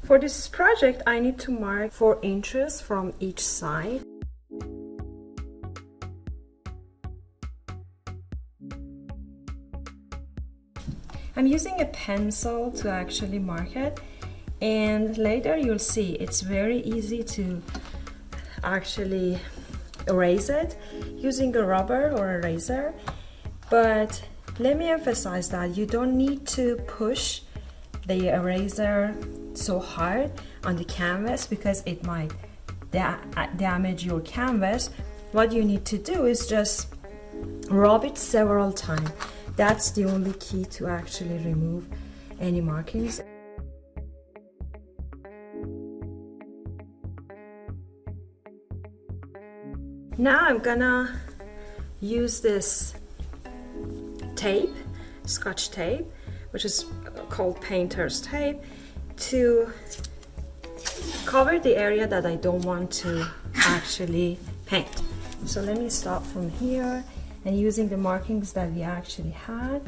For this project, I need to mark 4 inches from each side. I'm using a pencil to actually mark it, and later you'll see it's very easy to actually erase it using a rubber or a razor. But let me emphasize that you don't need to push the eraser so hard on the canvas because it might damage your canvas. What you need to do is just rub it several times. That's the only key to actually remove any markings. Now I'm gonna use this tape, Scotch tape, which is called painter's tape, to cover the area that I don't want to actually paint. So let me start from here, and using the markings that we actually had,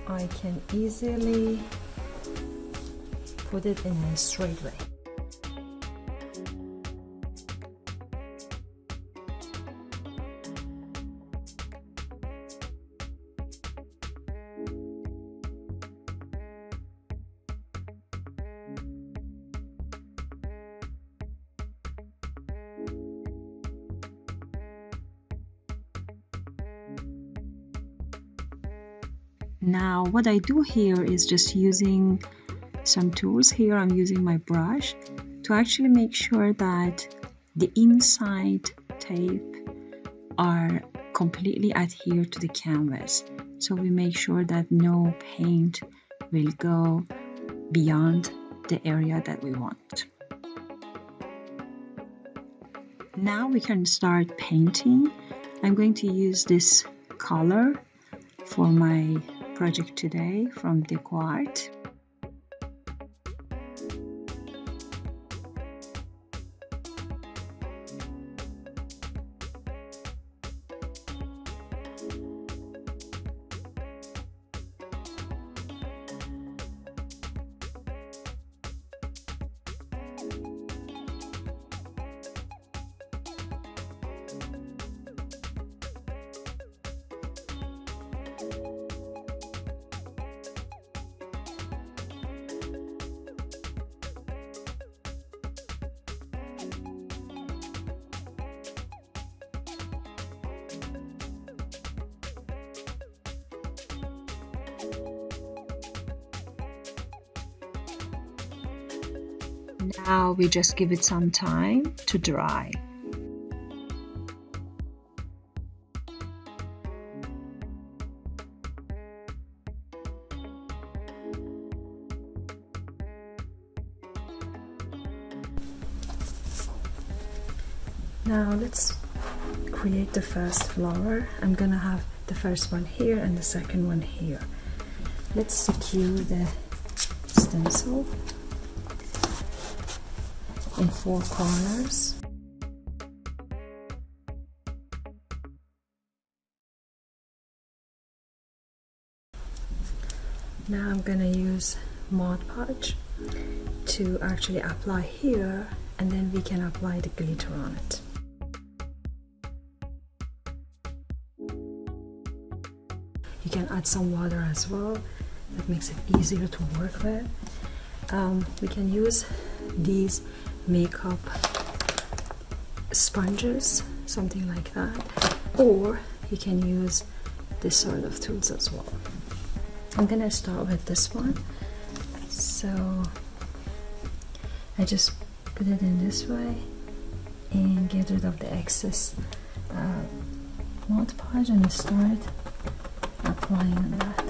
I can easily put it in a straight way. Now what I do here is just using some tools. Here I'm using my brush to actually make sure that the inside tape are completely adhered to the canvas. So we make sure that no paint will go beyond the area that we want. Now we can start painting. I'm going to use this color for my project today from DecoArt. Now we just give it some time to dry. Now let's create the first flower. I'm gonna have the first one here and the second one here. Let's secure the stencil in 4 corners. Now I'm gonna use Mod Podge to actually apply here, and then we can apply the glitter on it. You can add some water as well. That makes it easier to work with. We can use these makeup sponges, something like that, or you can use this sort of tools as well. I'm gonna start with this one, so I just put it in this way and get rid of the excess Mod Podge and start applying on that.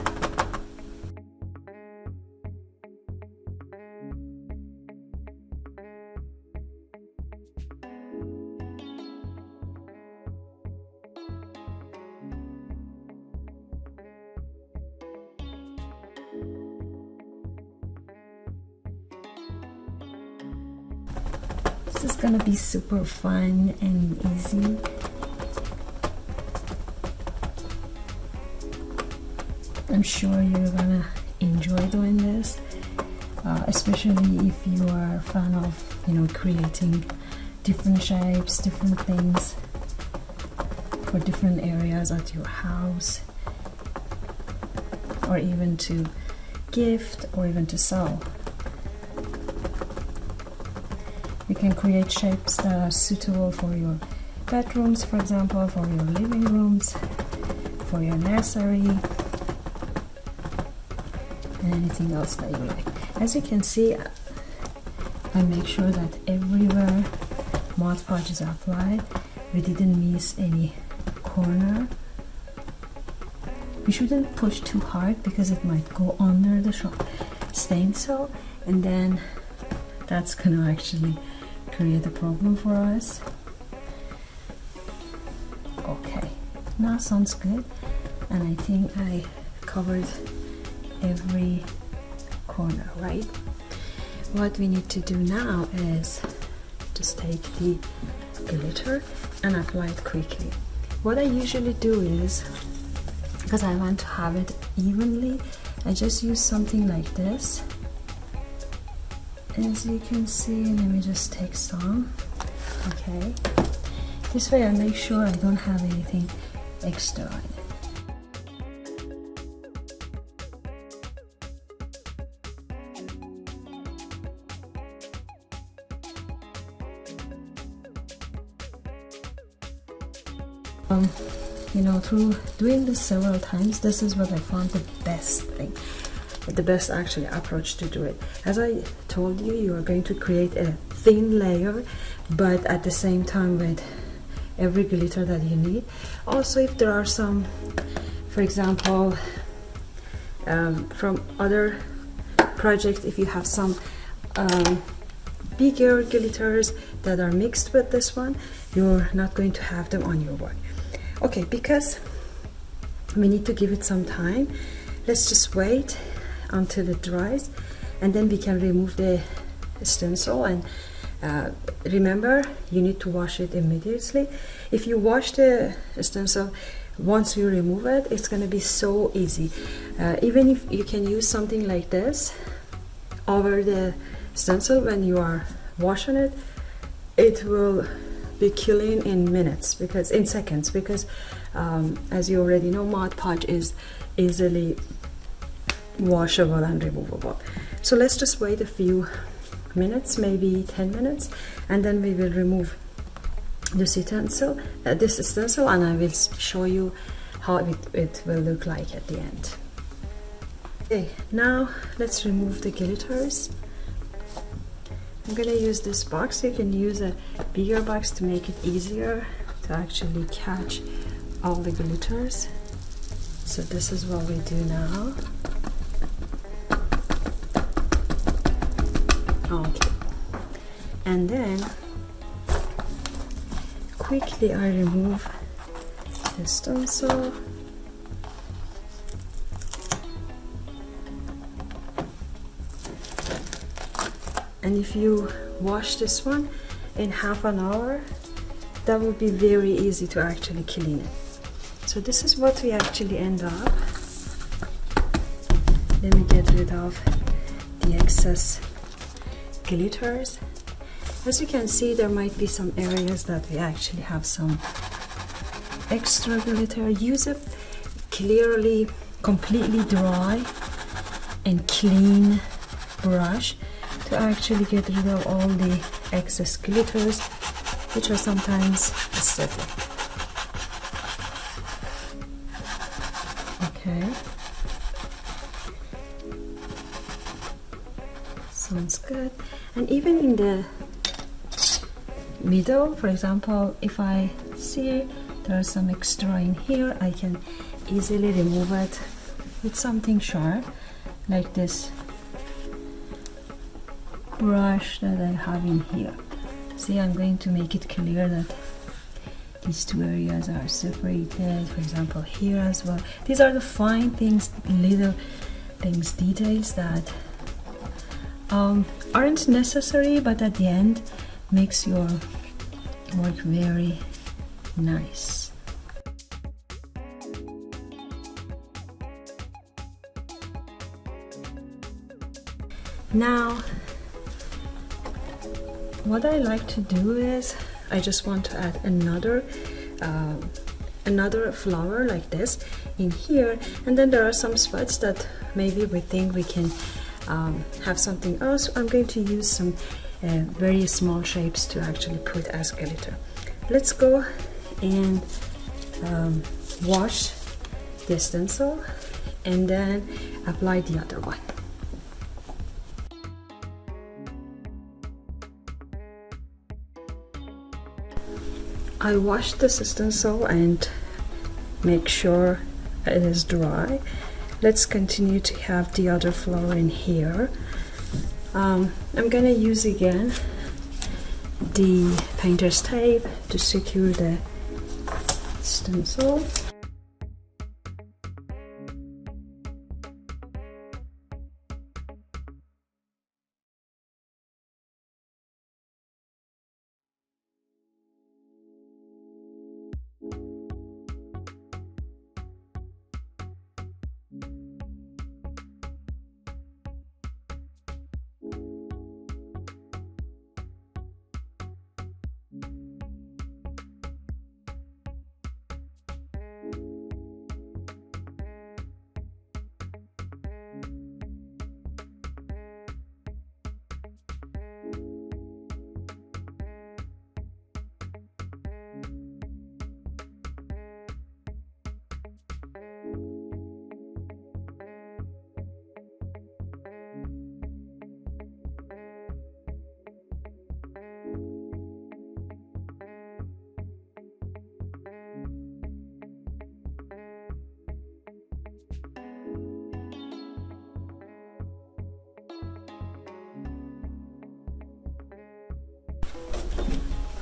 This is gonna be super fun and easy. I'm sure you're gonna enjoy doing this. especially if you are a fan of, you know, creating different shapes, different things for different areas at your house, or even to gift, or even to sell. You can create shapes that are suitable for your bedrooms, for example, for your living rooms, for your nursery, and anything else that you like. As you can see, I make sure that everywhere Mod Podge is applied, we didn't miss any corner. We shouldn't push too hard because it might go under the stencil, and then that's gonna actually create a problem for us. Okay, now sounds good, and I think I covered every corner, right? What we need to do now is just take the glitter and apply it quickly. What I usually do is, because I want to have it evenly, I just use something like this. As you can see, let me just take some. Okay, this way I make sure I don't have anything extra in it. You know, through doing this several times, this is what I found the best thing, the best actually approach to do it. As I told you, you are going to create a thin layer, but at the same time with every glitter that you need. Also, if there are some, for example, from other projects, if you have some bigger glitters that are mixed with this one, you're not going to have them on your work. Okay, because we need to give it some time, let's just wait until it dries, and then we can remove the stencil. And remember, you need to wash it immediately. If you wash the stencil once you remove it, it's going to be so easy. Even if you can use something like this over the stencil when you are washing it, it will be killing in minutes, because in seconds, because as you already know, Mod Podge is easily washable and removable. So let's just wait a few minutes, maybe 10 minutes, and then we will remove this stencil, and I will show you how it will look like at the end. Okay, now let's remove the glitters. I'm gonna use this box. You can use a bigger box to make it easier to actually catch all the glitters. So this is what we do now. Okay, and then quickly I remove the stencil. And if you wash this one in half an hour, that will be very easy to actually clean it. So this is what we actually end up. Let me get rid of the excess glitters. As you can see, there might be some areas that we actually have some extra glitter. Use a clearly, completely dry and clean brush to actually get rid of all the excess glitters, which are sometimes aesthetic. Okay, sounds good. And even in the middle, for example, if I see there's some extra in here, I can easily remove it with something sharp like this brush that I have in here. See, I'm going to make it clear that these two areas are separated, for example here as well. These are the fine things, little things, details that aren't necessary, but at the end makes your work very nice. Now, what I like to do is I just want to add another flower like this in here, and then there are some spots that maybe we think we can have something else. I'm going to use some very small shapes to actually put as glitter. Let's go and wash the stencil and then apply the other one. I washed the stencil and make sure it is dry. Let's continue to have the other flower in here. I'm gonna use again the painter's tape to secure the stencil.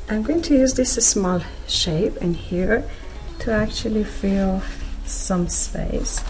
I'm going to use this small shape in here to actually fill some space.